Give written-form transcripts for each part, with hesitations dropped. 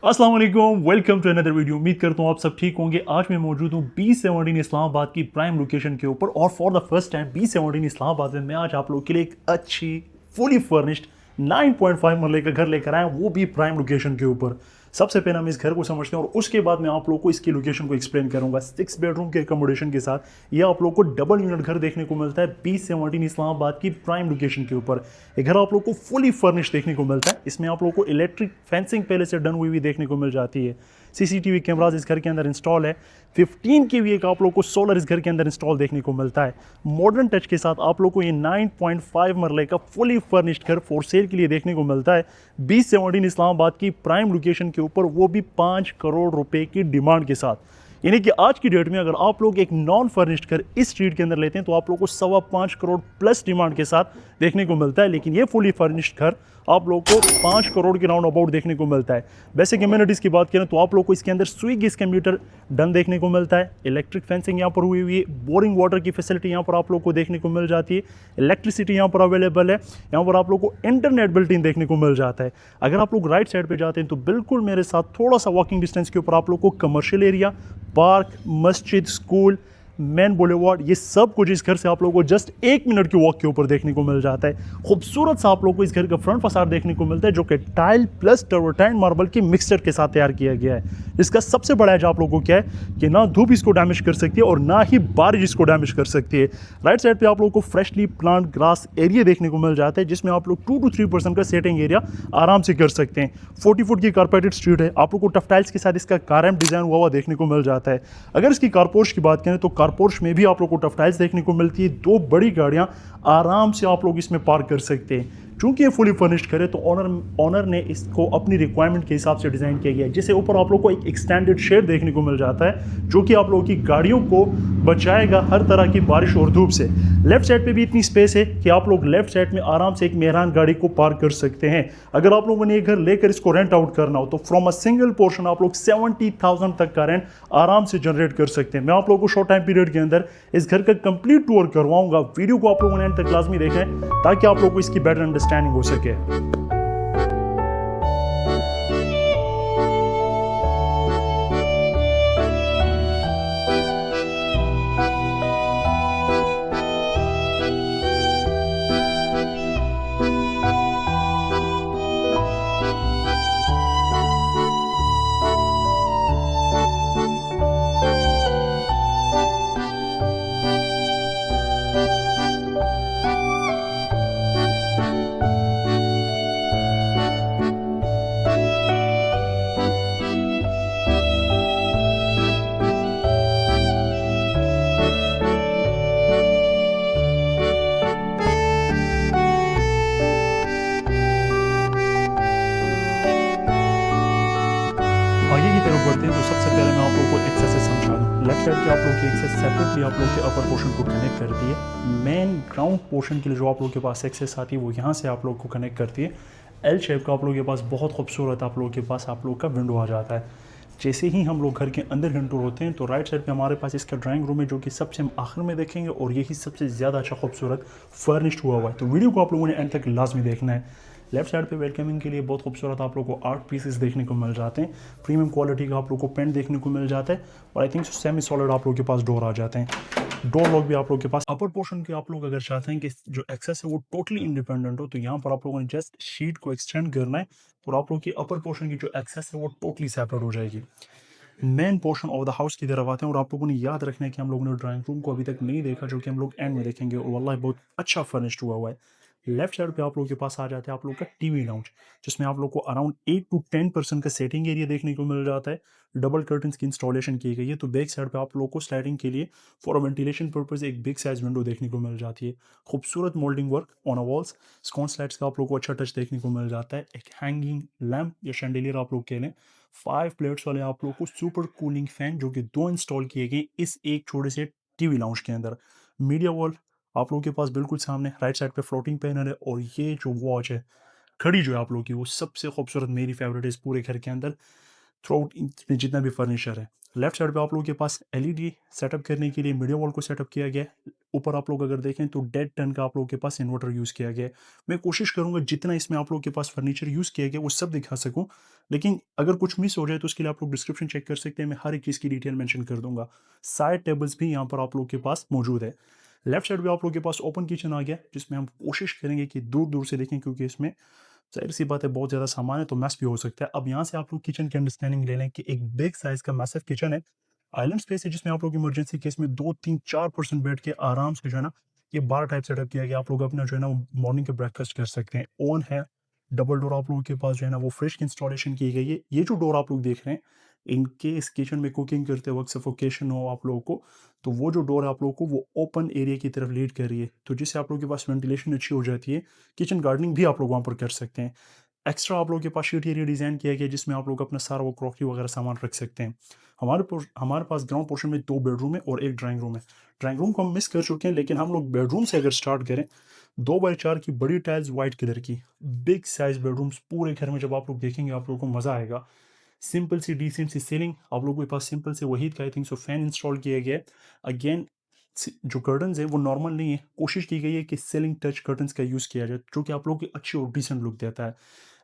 अस्सलाम वालेकुम, welcome to another video. उम्मीद करता हूँ आप सब ठीक होंगे। आज मैं मौजूद हूँ B17 इस्लामाबाद की प्राइम लोकेशन के ऊपर और for the first time B17 Islamabad में मैं आज आप लोगों के लिए एक अच्छी फुली फर्निश्ड 9.5 मरले का घर लेकर आया हूँ, वो भी प्राइम लोकेशन के ऊपर। सबसे पहले हम इस घर को समझते हैं और उसके बाद मैं आप लोगों को इसकी लोकेशन को एक्सप्लेन करूंगा। 6 बेडरूम के अकोमोडेशन के साथ ये आप लोगों को डबल यूनिट घर देखने को मिलता है B17 इस्लामाबाद की प्राइम लोकेशन के ऊपर। ये घर आप लोगों को फुली फर्निश्ड देखने को मिलता है। इसमें आप लोगों को इलेक्ट्रिक फेंसिंग पहले से डन हुई देखने को मिल जाती है। सीसीटीवी कैमराज इस घर के अंदर इंस्टॉल है। 15 के वी का आप लोग को सोलर इस घर के अंदर इंस्टॉल देखने को मिलता है। मॉडर्न टच के साथ आप लोग को ये 9.5 मरले का फुली फर्निश्ड घर फॉर सेल के लिए देखने को मिलता है B17 इस्लामाबाद की प्राइम लोकेशन के ऊपर, वो भी 5 करोड़ रुपए की डिमांड के साथ। यानी कि आज की डेट में अगर आप लोग एक नॉन फर्निश्ड घर इस स्ट्रीट के अंदर लेते हैं तो आप लोग को 5.25 करोड़ प्लस डिमांड के साथ देखने को मिलता है। लेकिन ये फुली फर्निश्ड घर आप लोग को 5 करोड़ के राउंड अबाउट देखने को मिलता है। बेसिक कम्युनिटीज़ की बात करें तो आप लोग को इसके अंदर स्विग गैस कंप्यूटर डन देखने को मिलता है। इलेक्ट्रिक फेंसिंग यहाँ पर हुई है। बोरिंग वाटर की फैसिलिटी यहाँ पर आप लोग को देखने को मिल जाती है। इलेक्ट्रिसिटी यहाँ पर अवेलेबल है। यहाँ पर आप लोग को इंटरनेट बिल्ट इन देखने को मिल जाता है। अगर आप लोग राइट साइड पे जाते हैं तो बिल्कुल मेरे साथ थोड़ा सा वॉकिंग डिस्टेंस के ऊपर आप लोग को कमर्शियल एरिया, पार्क, मस्जिद, स्कूल, मेन बुलेवार्ड, ये सब कुछ इस घर से आप लोगों को जस्ट 1 मिनट की वॉक के ऊपर देखने को मिल जाता है। खूबसूरत सा आप लोगों को इस घर का फ्रंट फसाड देखने को मिलता है जो कि टाइल प्लस टर्वटाइन मार्बल की मिक्सचर के साथ तैयार किया गया है। इसका सबसे बड़ा एज आप लोगों को क्या है कि ना धूप इसको डैमेज कर सकती है और ना ही बारिश इसको डैमेज कर सकती है। राइट साइड पे आप लोगों को फ्रेशली प्लांट ग्रास एरिया देखने को मिल जाता है जिसमें आप लोग 2 to 3% का सेटिंग एरिया आराम से कर सकते हैं। 40 फुट की कारपेटेड स्ट्रीट है। आप लोग को टफ टाइल्स के साथ इसका कारम डिजाइन हुआ देखने को मिल जाता है। अगर इसकी कारपोर्च की बात करें तो कारपोर्च में भी आप लोग को टफ टाइल्स देखने को मिलती है। 2 बड़ी गाड़ियां आराम से आप लोग इसमें पार्क कर सकते हैं। चूंकि ये फुली फर्निश्ड करे तो ऑनर ने इसको अपनी रिक्वायरमेंट के हिसाब से डिज़ाइन किया गया है। जिससे ऊपर आप लोग को एक एक्सटेंडेड शेड देखने को मिल जाता है जो कि आप लोगों की गाड़ियों को बचाएगा हर तरह की बारिश और धूप से। लेफ्ट साइड पे भी इतनी स्पेस है कि आप लोग लेफ्ट साइड में आराम से एक मेहरान गाड़ी को पार्क कर सकते हैं। अगर आप लोगों ने एक घर लेकर इसको रेंट आउट करना हो तो फ्रॉम अ सिंगल पोर्शन आप लोग 70,000 तक का रेंट आराम से जनरेट कर सकते हैं। मैं आप लोगों को शॉर्ट टाइम पीरियड के अंदर इस घर का कंप्लीट टूर करवाऊंगा। वीडियो को आप लोगों ने एंड तक लाजमी देखें ताकि आप लोगों को इसकी बेटर अंडरस्टैंडिंग हो सके। आगे की तरफ बढ़ते हैं तो सबसे पहले मैं आप लोगों को एक्सेस से समझा दूँ। लेफ्ट साइड की आप लोग की एक्सेस सेपरेटली आप लोग के अपर पोर्शन को कनेक्ट करती है। मेन ग्राउंड पोर्शन के लिए जो आप लोग के पास एक्सेस आती है वो यहाँ से आप लोग को कनेक्ट करती है। एल शेप का आप लोग के पास बहुत खूबसूरत आप लोगों के पास आप लोग का विंडो आ जाता है। जैसे ही हम लोग घर के अंदर एंटर होते हैं तो राइट साइड पे हमारे पास इसका ड्राइंग रूम है जो कि सबसे हम आखिर में देखेंगे और यही सबसे ज़्यादा अच्छा खूबसूरत फर्निश्ड हुआ है। तो वीडियो को आप लोगों ने एंड तक लाजमी देखना है। लेफ्ट साइड पे वेलकमिंग के लिए बहुत खूबसूरत आप लोग को आर्ट पीसेस देखने को मिल जाते हैं। प्रीमियम क्वालिटी का आप लोग को पेंट देखने को मिल जाता है और आई थिंक सेमी सॉलिड आप लोग के पास डोर आ जाते हैं। डोर लॉक भी आप लोग के पास। अपर पोर्शन के आप लोग अगर चाहते हैं कि जो एक्सेस है वो टोटली इंडिपेंडेंट हो तो यहाँ पर आप लोगों ने जस्ट शीट को एक्सटेंड करना है और आप लोग की अपर पोर्शन की जो एक्सेस है वो टोटली सेपरेट हो जाएगी। Main portion of the house की तरफ आते हैं और आप लोगों ने याद रखना है कि हम लोगों ने ड्राइंग रूम को अभी तक नहीं देखा जो कि हम लोग एंड में देखेंगे और वल्लाह बहुत अच्छा फर्निश्ड हुआ है। लेफ्ट साइड पे आप लोगों के पास आ जाते हैं आप लोग का टीवी लाउंज जिसमें आप लोग को अराउंड 8 to 10% का सेटिंग एरिया देखने को मिल जाता है। डबल कर्टन्स की इंस्टॉलेशन की गई है तो बैक साइड पे आप लोग को स्लाइडिंग के लिए फॉर वेंटिलेशन पर्पज एक बिग साइज विंडो देखने को मिल जाती है। खूबसूरत moulding work on a walls, स्कॉन स्लाइड्स का आप लोग को अच्छा टच देखने को मिल जाता है। एक हैंगिंग लैम्प या शैंडेलियर आप लोग कह लें। 5 प्लेट्स वाले आप लोग को सुपर कूलिंग फैन जो कि 2 इंस्टॉल किए गए इस एक छोटे से टीवी लाउंज के अंदर। मीडिया वॉल आप लोगों के पास बिल्कुल सामने राइट साइड पे फ्लोटिंग पैनल है और ये जो वॉच है घड़ी जो है आप लोगों की वो सबसे खूबसूरत मेरी फेवरेट है इस पूरे घर के अंदर। थ्रू आउट इसमें जितना भी फर्नीचर है। लेफ्ट साइड पे आप लोगों के पास एलईडी सेटअप करने के लिए मीडिया वॉल को सेटअप किया गया है। ऊपर आप लोग अगर देखें तो डेड टन का आप लोगों के पास इन्वर्टर यूज़ किया गया है। मैं कोशिश करूँगा जितना इसमें आप लोगों के पास फर्नीचर यूज़ किया गया है वो सब दिखा सकूँ, लेकिन अगर कुछ मिस हो जाए तो उसके लिए आप लोग डिस्क्रिप्शन चेक कर सकते हैं, मैं हर एक चीज़ की डिटेल मेंशन कर दूँगा। साइड टेबल्स भी यहाँ पर आप लोगों के पास मौजूद है। लेफ्ट साइड पे आप लोगों के पास ओपन किचन आ गया, जिसमें हम कोशिश करेंगे कि दूर-दूर से देखें, क्योंकि इसमें ज़ाहिर-सी बात है बहुत ज़्यादा सामान है तो मेस भी हो सकता है। अब यहाँ से आप लोग किचन की अंडरस्टैंडिंग ले लें कि एक बिग साइज़ का मैसिव किचन है। आइलैंड स्पेस है जिसमें आप लोग इमरजेंसी केस में 2, 3, 4 पर्सन बैठ के आराम से जो है ना, ये बार टाइप सेटअप किया गया। आप लोग अपना जो है ना मॉर्निंग का ब्रेकफास्ट कर सकते हैं। ओवन है, डबल डोर आप लोगों के पास जो है ना वो फ्रिज की इंस्टॉलेशन की गई है। ये जो डोर आप लोग देख रहे हैं, इन केस किचन में कुकिंग करते वक़्त सफोकेशन हो आप लोगों को, तो वो जो डोर है आप लोगों को वो ओपन एरिया की तरफ लीड कर रही है। तो जिससे आप लोगों के पास वेंटिलेशन अच्छी हो जाती है। किचन गार्डनिंग भी आप लोग वहाँ पर कर सकते हैं। एक्स्ट्रा आप लोगों के पास शीट एरिया डिज़ाइन किया गया है जिसमें आप लोग अपना सारा वो क्रॉकरी वगैरह सामान रख सकते हैं। हमारे पास ग्राउंड पोर्शन में 2 बेडरूम है और 1 ड्राइंग रूम है। ड्राइंग रूम को हम मिस कर चुके हैं, लेकिन हम लोग बेडरूम से अगर स्टार्ट करें, 2 बाय 4 की बड़ी टाइल्स व्हाइट कलर की, बिग साइज़ बेडरूम्स पूरे घर में जब आप लोग देखेंगे आप लोगों को मज़ा आएगा। सिंपल सी डिसेंट सी सीलिंग आप लोगों के पास सिंपल से वहीद का I think so fan install किया गया है। अगेन जो कर्टन्स है वो नॉर्मल नहीं है, कोशिश की गई है कि सीलिंग टच कर्टन्स का यूज़ किया जाए जो कि आप लोगों को अच्छी और डिसेंट लुक देता है।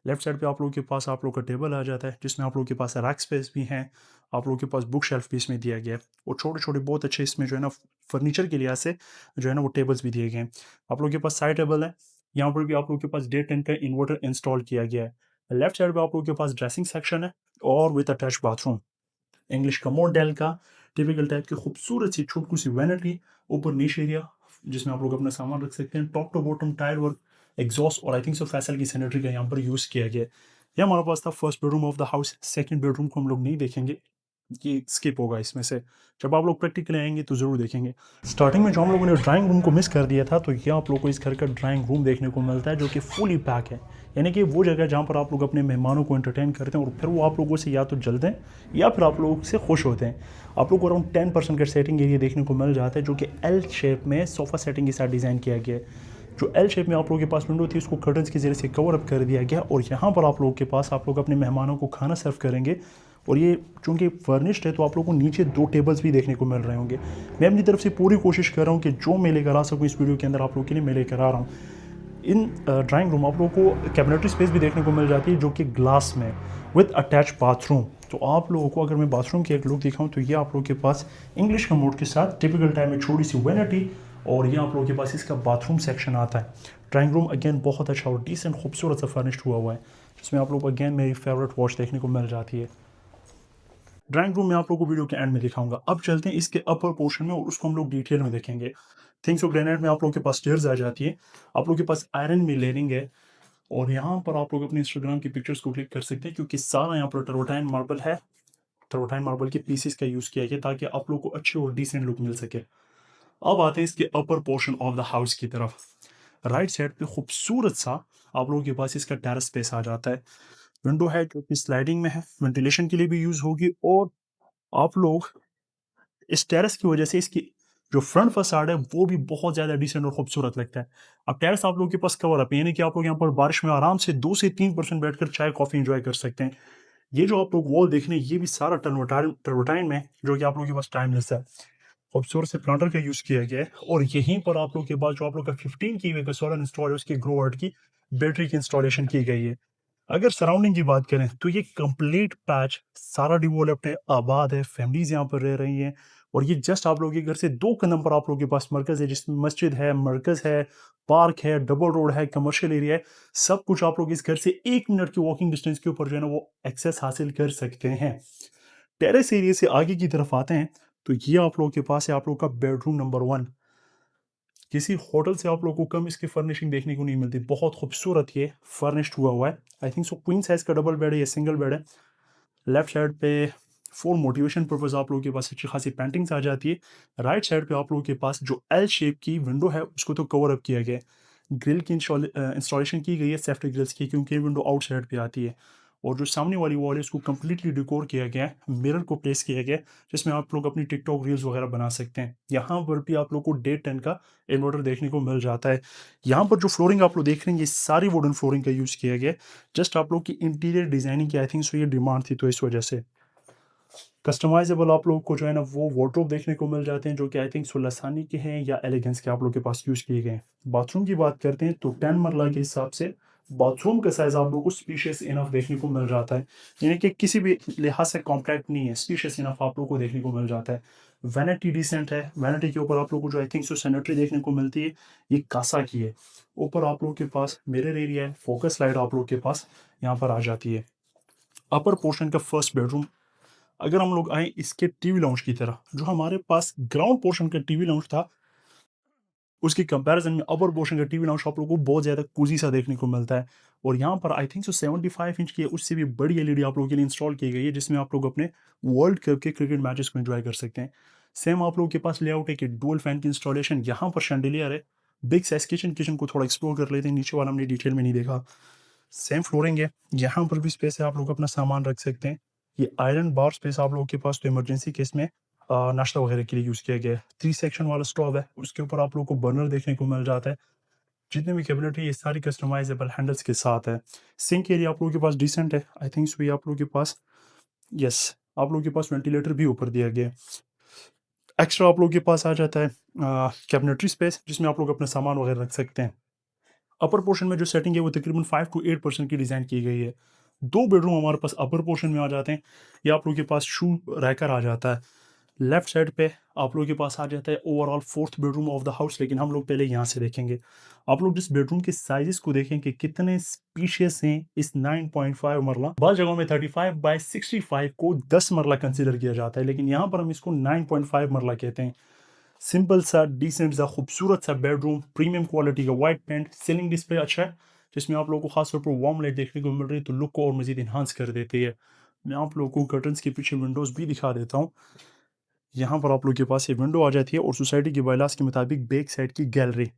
लेफ्ट साइड पे आप लोगों के पास आप लोग का टेबल आ जाता है जिसमें आप लोगों के पास रैक स्पेस भी है। आप लोगों के पास बुक शेल्फ भी इसमें दिया गया है और छोटे-छोटे बहुत अच्छे इसमें जो है ना फर्नीचर के लिहाज से जो है ना वो टेबल्स भी दिए गए हैं। आप लोगों के पास साइड टेबल है, यहाँ पर भी आप लोगों के पास डे 10 का इन्वर्टर इंस्टॉल किया गया है। लेफ्ट साइड पे आप लोगों के पास ड्रेसिंग सेक्शन है और विद अटैच बाथरूम। इंग्लिश का मॉडल का टिपिकल टाइप की खूबसूरत सी छोटू सी वैनिटी, ऊपर नीश एरिया जिसमें आप लोग अपना सामान रख सकते हैं। Top to bottom tile work, exhaust और आई थिंक सो फैसल की सैनिटरी का यहाँ पर यूज़ किया गया है। ये हमारे पास था first bedroom of the house. Second bedroom को हम लोग नहीं देखेंगे, ये स्किप होगा इसमें से। जब आप लोग प्रैक्टिकली आएंगे तो ज़रूर देखेंगे। स्टार्टिंग में जो हम लोगों ने ड्राइंग रूम को मिस कर दिया था, तो ये आप लोग को इस घर का ड्राइंग रूम देखने को मिलता है जो कि फुली पैक है। यानी कि वो जगह जहाँ पर आप लोग अपने मेहमानों को एंटरटेन करते हैं और फिर वो आप लोगों से या तो जलते हैं या फिर आप लोगों से खुश होते हैं। आप लोग को अराउंड 10% का सेटिंग एरिया देखने को मिल जाता है जो कि एल शेप में सोफ़ा सेटिंग के साथ डिज़ाइन किया गया है। जो एल शेप में आप लोगों के पास विंडो थी उसको कर्टन्स के ज़रिए से कवर अप कर दिया गया और यहाँ पर आप लोगों के पास आप लोग अपने मेहमानों को खाना सर्व करेंगे। और ये चूँकि फर्निश्ड है तो आप लोगों को नीचे 2 टेबल्स भी देखने को मिल रहे होंगे। मैं अपनी तरफ से पूरी कोशिश कर रहा हूँ कि जो मैं लेकर आ सकूँ इस वीडियो के अंदर आप लोगों के लिए मैं लेकर आ रहा हूँ। इन ड्राइंग रूम आप लोगों को कैबिनेटरी स्पेस भी देखने को मिल जाती है जो कि ग्लास में विद अटैच बाथरूम। तो आप लोगों को अगर मैं बाथरूम की एक लुक दिखाऊं तो ये आप लोगों के पास इंग्लिश का मोड के साथ टिपिकल टाइम में छोटी सी वैनिटी और ये आप लोगों के पास इसका बाथरूम सेक्शन आता है। ड्राइंग रूम अगेन बहुत अच्छा और डिसेंट खूबसूरत सा फर्निश्ड हुआ हुआ है जिसमें आप लोग को अगेन मेरी फेवरेट वॉच देखने को मिल जाती है। ड्राइंग रूम में आप लोगों को वीडियो के एंड में दिखाऊंगा। अब चलते हैं इसके अपर पोर्शन में और उसको हम लोग डिटेल में देखेंगे। थिंग्स ऑफ ग्रेनाइट में आप लोगों के पास स्टेयर्स आ जाती है, आप लोगों के पास आयरन में लेयरिंग है और यहाँ पर आप लोग अपने इंस्टाग्राम की पिक्चर्स को क्लिक कर सकते हैं क्योंकि सारा यहाँ पर टर्वटाइन मार्बल है। टर्वटाइन मार्बल के पीसेस का यूज़ किया गया ताकि आप लोग को अच्छी और डिसेंट लुक मिल सके। अब आते हैं इसके upper portion of the house की तरफ। राइट साइड पे खूबसूरत सा आप लोगों के पास इसका टेरेस स्पेस आ जाता है। विंडो है जो कि स्लाइडिंग में है, वेंटिलेशन के लिए भी यूज़ होगी और आप लोग इस टेरेस की वजह से इसकी जो फ्रंट फसाड है वो भी बहुत ज़्यादा डिसेंट और खूबसूरत लगता है। अब टेरेस आप लोगों के पास कवर अप है यानी कि आप लोग यहाँ पर बारिश में आराम से 2 से 3% बैठकर चाय कॉफ़ी एंजॉय कर सकते हैं। ये जो आप लोग वॉल देख रहे हैं ये भी सारा टर्वटाइन में जो कि आप लोगों के पास टाइमलेस है। खूबसूरत से प्लांटर का यूज़ किया गया है और यहीं पर आप लोग के पास जो आप लोग का 15 की का सोलर इंस्टॉल है उसकी ग्रो आउट की बैटरी की इंस्टॉलेशन की गई है। अगर सराउंडिंग की बात करें तो ये कंप्लीट पैच सारा डेवलप्ड है, आबाद है, फैमिलीज यहाँ पर रह रही हैं और ये जस्ट आप लोगों के घर से 2 कदम पर आप लोगों के पास मरकज़ है जिसमें मस्जिद है, मरकज़ है, पार्क है, डबल रोड है, कमर्शियल एरिया है। सब कुछ आप लोग इस घर से 1 मिनट की वॉकिंग डिस्टेंस के ऊपर जो है ना वो एक्सेस हासिल कर सकते हैं। टेरेस एरिया से आगे की तरफ आते हैं तो ये आप लोगों के पास है आप लोगों का बेडरूम नंबर 1। किसी होटल से आप लोगों को कम इसकी फर्निशिंग देखने को नहीं मिलती, बहुत खूबसूरत ये फर्निश्ड हुआ है। I think so queen size का डबल बेड है या सिंगल बेड है। लेफ्ट साइड पे फॉर मोटिवेशन पर्पस आप लोगों के पास अच्छी खासी पेंटिंग्स आ जाती है। राइट साइड पे आप लोगों के पास जो एल शेप की विंडो है उसको तो कवर अप किया गया है। ग्रिल की इंस्टॉलेशन की गई है सेफ्टी ग्रिल्स की क्योंकि विंडो आउटसाइड पे आती है और जो सामने वाली वॉल है उसको कम्प्लीटली डेकोर किया गया है, मिरर को प्लेस किया गया है जिसमें आप लोग अपनी टिकटॉक रील्स वगैरह बना सकते हैं। यहाँ पर भी आप लोग को डे 10 का इन्वर्टर देखने को मिल जाता है। यहाँ पर जो फ्लोरिंग आप लोग देख रहे हैं ये सारी वुडन फ्लोरिंग का यूज़ किया गया है। जस्ट आप लोग की इंटीरियर डिजाइनिंग की आई थिंक सो ये डिमांड थी, तो इस वजह से कस्टमाइजेबल आप लोग को जो है ना वो वार्डरोब देखने को मिल जाते हैं जो कि आई थिंक सुलसानी के हैं या एलिगेंस के आप लोग के पास यूज़ किए गए हैं। बाथरूम की बात करते हैं तो 10 मरला के हिसाब से बाथरूम का साइज आप लोग को स्पीशियस इनफ देखने को मिल जाता है, यानी कि किसी भी लिहाज से कॉम्पैक्ट नहीं है, स्पीशियस इनफ आप लोग को देखने को मिल जाता है। वैनिटी डिसेंट है, वैनिटी के ऊपर आप लोग को जो आई थिंक सो सैनिटरी देखने को मिलती है ये कासा की है। ऊपर आप लोग के पास मिरर एरिया है, फोकस लाइट आप लोग के पास यहाँ पर आ जाती है। अपर पोर्शन का फर्स्ट बेडरूम, अगर हम लोग आए इसके टीवी लाउंज की तरह, जो हमारे पास ग्राउंड पोर्शन का टीवी लाउंज था उसकी कंपैरिजन में अपर पोर्शन का टीवी लाउंज आप लोगों को बहुत ज़्यादा कूजी सा देखने को मिलता है। और यहाँ पर आई थिंक सो 75 इंच की है, उससे भी बड़ी एलईडी आप लोगों के लिए इंस्टॉल की गई है जिसमें आप लोग अपने वर्ल्ड कप के क्रिकेट मैचेस को एंजॉय कर सकते हैं। सेम आप लोगों के पास लेआउट है कि डुअल फैन की इंस्टॉलेशन, यहाँ पर शैंडिलियर है। बिग साइज किचन, किचन को थोड़ा एक्सप्लोर कर लेते हैं, नीचे वाला हमने डिटेल में नहीं देखा। सेम फ्लोरिंग है, यहाँ पर भी स्पेस है, आप लोग अपना सामान रख सकते हैं। ये आयरन बार स्पेस आप लोगों के पास तो इमरजेंसी केस में नाश्ता वगैरह के लिए यूज़ किया गया है। 3 सेक्शन वाला स्टोव है, उसके ऊपर आप लोगों को बर्नर देखने को मिल जाता है। जितने भी कैबिनेट है ये सारी कस्टमाइजेबल हैंडल्स के साथ है। सिंक एरिया आप लोगों के पास डिसेंट है, आई थिंक सो ये आप लोगों के पास यस आप लोगों के पास वेंटिलेटर भी ऊपर दिया गया है। एक्स्ट्रा आप लोगों के पास आ जाता है कैबिनेटरी स्पेस जिसमें आप लोग अपना सामान वगैरह रख सकते हैं। अपर पोर्शन में जो सेटिंग है वो तकरीबन 5 to 8% की डिज़ाइन की गई है। 2 बेडरूम हमारे पास अपर पोर्शन में आ जाते हैं। ये आप लोगों के पास शू रैकर आ जाता है। लेफ्ट साइड पे आप लोगों के पास आ जाता है overall 4th bedroom of the house, लेकिन हम लोग पहले यहाँ से देखेंगे। आप लोग जिस बेडरूम के साइजेस को देखें कि कितने स्पीशियस हैं इस 9.5 मरला, बाद जगहों में 35 बाय 65 को 10 मरला कंसीडर किया जाता है, लेकिन यहाँ पर हम इसको 9.5 मरला कहते हैं। सिंपल सा डिसेंट सा खूबसूरत सा बेडरूम, प्रीमियम क्वालिटी का वाइट पेंट, सीलिंग डिस्प्ले अच्छा है जिसमें आप लोगों को खासतौर पर वार्म लाइट देखने को मिल रही है तो लुक को और मजीद इन्हांस कर देती है। मैं आप लोगों को कर्टन्स के पीछे विंडोज़ भी दिखा देता हूँ। यहाँ पर आप लोग के पास ये विंडो आ जाती है और सोसाइटी के बायलास के मुताबिक बैक साइड की गैलरी,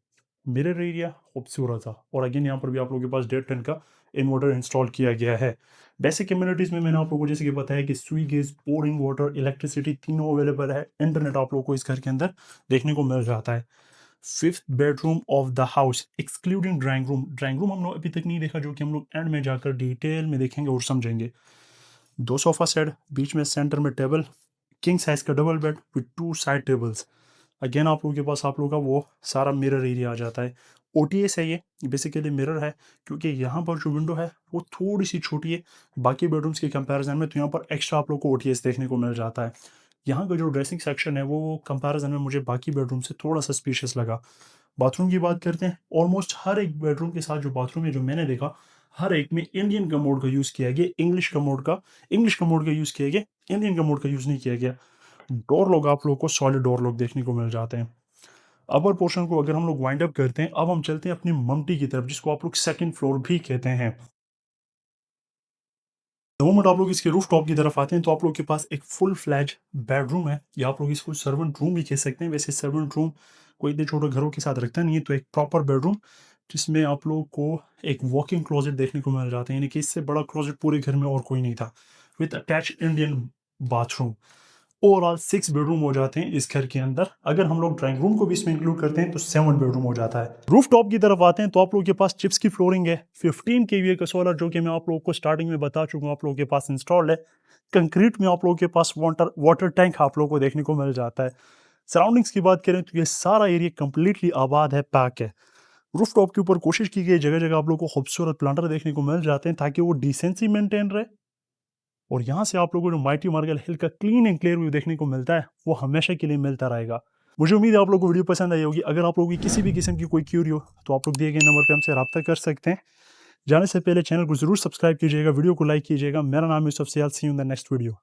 मिरर एरिया खूबसूरत था। और अगेन यहाँ पर भी आप लोगों के पास डेट 10 का इन्वर्टर इंस्टॉल किया गया है। बेसिक कम्युनिटीज़ में मैंने आप लोगों को जैसे कि बताया कि swig gas, boring water, electricity तीनों अवेलेबल है। इंटरनेट आप लोगों को इस घर के अंदर देखने को मिल जाता है। 5th bedroom of the house excluding drawing room, drawing room हम लोग अभी तक नहीं देखा जो कि हम लोग एंड में जाकर डिटेल में देखेंगे और समझेंगे। 2 सोफा सेट, बीच में सेंटर में टेबल, किंग साइज का double bed with 2 side tables. Again आप लोगों के पास आप लोगों का वो सारा मिरर एरिया आ जाता है। ओटीएस है, ये बेसिकली मिरर है क्योंकि यहाँ पर जो विंडो है वो थोड़ी सी छोटी है बाकी बेडरूम्स के कंपैरिजन में, तो यहाँ पर एक्स्ट्रा आप लोग को ओटीएस देखने को मिल जाता है। यहाँ का जो ड्रेसिंग सेक्शन है वो कंपैरिजन में मुझे बाकी बेडरूम से थोड़ा सा स्पेशियस लगा। बाथरूम की बात करते हैं, ऑलमोस्ट हर एक बेडरूम के साथ जो बाथरूम है जो मैंने देखा हर एक में इंडियन कमोड का यूज़ किया गया, इंग्लिश कमोड का यूज़ किया गया, इंडियन कमोड का यूज़ नहीं किया गया। डोर लॉक आप लोग को सॉलिड डोर लॉक देखने को मिल जाते हैं। अपर पोर्शन को अगर हम लोग वाइंड अप करते हैं, अब हम चलते हैं अपनी ममटी की तरफ जिसको आप लोग सेकंड फ्लोर भी कहते हैं। द मोमेंट आप लोग इसके रूफ टॉप की तरफ आते हैं तो आप लोग के पास एक फुल फ्लैज बेडरूम है या आप लोग इसको सर्वेंट रूम भी कह सकते हैं। वैसे सर्वेंट रूम कोई इतने छोटे घरों के साथ रखता नहीं है, तो एक प्रॉपर बेडरूम जिसमें आप लोग को एक वॉकिंग क्लोजेट देखने को मिल जाता है, यानी कि इससे बड़ा क्लोजेट पूरे घर में और कोई नहीं था, with attach Indian bathroom. Overall 6 bedroom हो जाते हैं इस घर के अंदर। अगर हम लोग ड्राइंग रूम को भी इसमें इंक्लूड करते हैं तो 7 बेडरूम हो जाता है। रूफ टॉप की तरफ आते हैं तो आप लोगों के पास चिप्स की फ्लोरिंग है, 15 केवीए का सोलर जो कि मैं आप लोगों को स्टार्टिंग में बता चुका हूँ आप लोगों के पास इंस्टॉल्ड है। कंक्रीट में आप लोगों के पास वाटर टैंक आप लोगों को देखने को मिल जाता है। सराउंडिंग्स की बात करें तो ये सारा एरिया कंप्लीटली आबाद है, पैक है। रूफ टॉप के ऊपर कोशिश की गई जगह जगह आप लोगों को खूबसूरत प्लांटर देखने को मिल जाते हैं ताकि वो डिसेंसी मेंटेन रहे। और यहाँ से आप लोगों को जो माइटी मार्गल हिल का क्लीन एंड क्लियर व्यू देखने को मिलता है वो हमेशा के लिए मिलता रहेगा। मुझे उम्मीद है आप लोगों को वीडियो पसंद आई होगी। अगर आप लोगों की किसी भी किस्म की कोई क्यूरी हो तो आप लोग दिए गए नंबर पे हमसे रब्ता कर सकते हैं। जाने से पहले चैनल को जरूर सब्सक्राइब कीजिएगा, वीडियो को लाइक कीजिएगा। मेरा नाम Yusuf Sial, see you in the next video.